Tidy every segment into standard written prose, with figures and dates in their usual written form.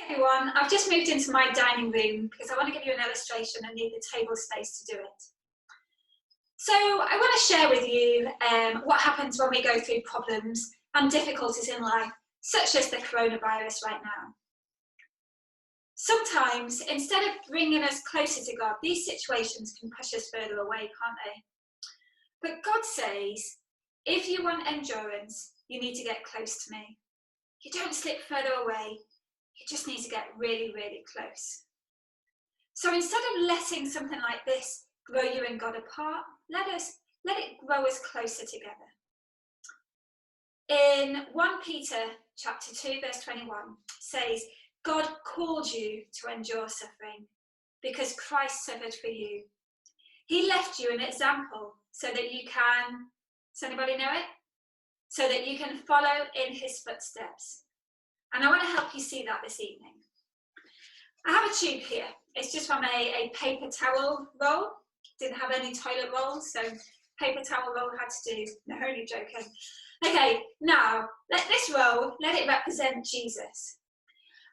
Everyone, I've just moved into my dining room because I want to give you an illustration and need the table space to do it. So I want to share with you what happens when we go through problems and difficulties in life, such as the coronavirus right now. Sometimes, instead of bringing us closer to God, these situations can push us further away, can't they? But God says, if you want endurance, you need to get close to me. You don't slip further away. You just need to get really, really close. So instead of letting something like this grow you and God apart, let it grow us closer together. In 1 Peter chapter 2, verse 21 says, God called you to endure suffering because Christ suffered for you. He left you an example so that you can, does anybody know it? So that you can follow in his footsteps. And I want to help you see that this evening. I have a tube here. It's just from a paper towel roll. Didn't have any toilet rolls, so paper towel roll had to do. No, only joking. Okay, now, let this roll, let it represent Jesus.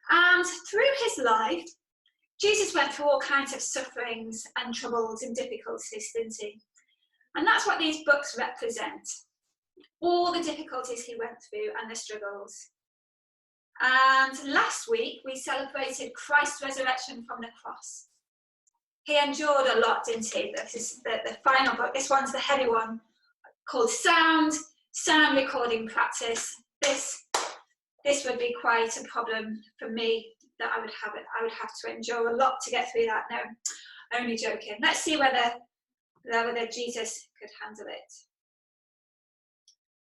And through his life, Jesus went through all kinds of sufferings and troubles and difficulties, didn't he? And that's what these books represent. All the difficulties he went through and the struggles. And last week, we celebrated Christ's resurrection from the cross. He endured a lot, didn't he? This is the final book. This one's the heavy one, called Sound Recording Practice. This would be quite a problem for me, that I would have to endure a lot to get through that. No, only joking. Let's see whether Jesus could handle it.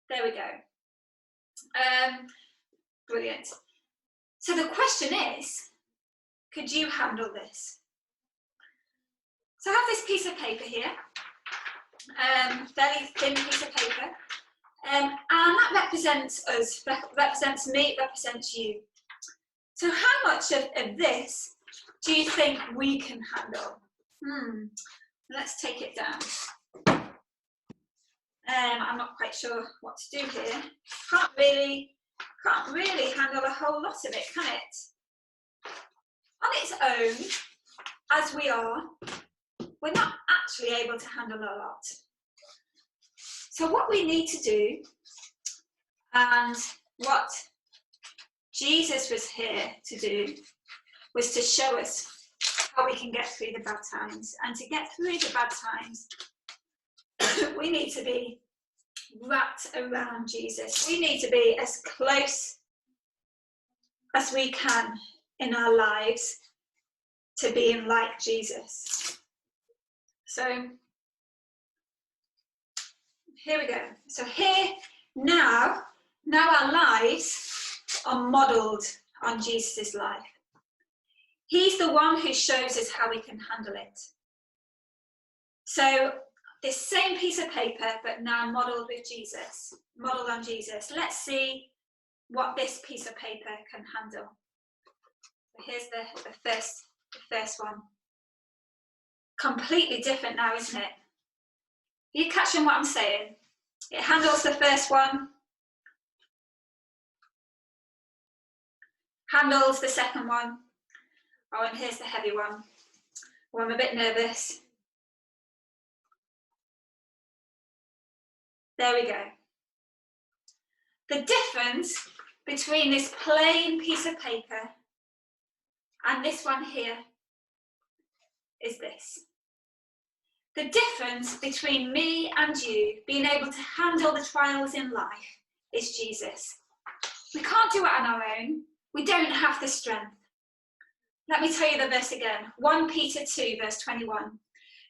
There we go. Brilliant. So the question is, could you handle this? So I have this piece of paper here, very thin piece of paper, and that represents us, represents me, represents you. So how much of this do you think we can handle? Let's take it down. I'm not quite sure what to do here. Can't really handle a whole lot of it, can it? On its own, as we are, we're not actually able to handle a lot. So what we need to do, and what Jesus was here to do, was to show us how we can get through the bad times. And to get through the bad times, we need to be wrapped around Jesus. We need to be as close as we can in our lives to being like Jesus. So here we go. So here, now our lives are modelled on Jesus' life. He's the one who shows us how we can handle it. So this same piece of paper, but now modelled with Jesus, modelled on Jesus. Let's see what this piece of paper can handle. So here's the first one. Completely different now, isn't it? Are you catching what I'm saying? It handles the first one, handles the second one. Oh, and here's the heavy one. Oh, I'm a bit nervous. There we go. The difference between this plain piece of paper and this one here is this. The difference between me and you being able to handle the trials in life is Jesus. We can't do it on our own. We don't have the strength. Let me tell you the verse again. 1 Peter 2, verse 21.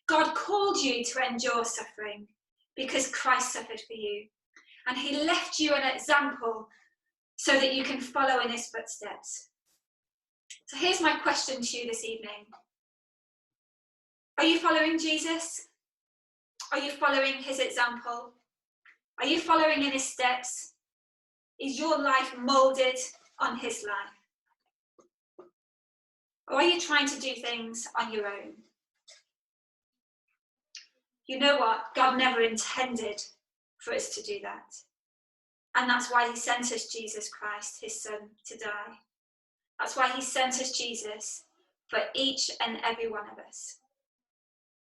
God called you to endure suffering because Christ suffered for you. And he left you an example so that you can follow in his footsteps. So here's my question to you this evening. Are you following Jesus? Are you following his example? Are you following in his steps? Is your life moulded on his life? Or are you trying to do things on your own? You know what? God never intended for us to do that. And that's why he sent us Jesus Christ, his son, to die. That's why he sent us Jesus for each and every one of us.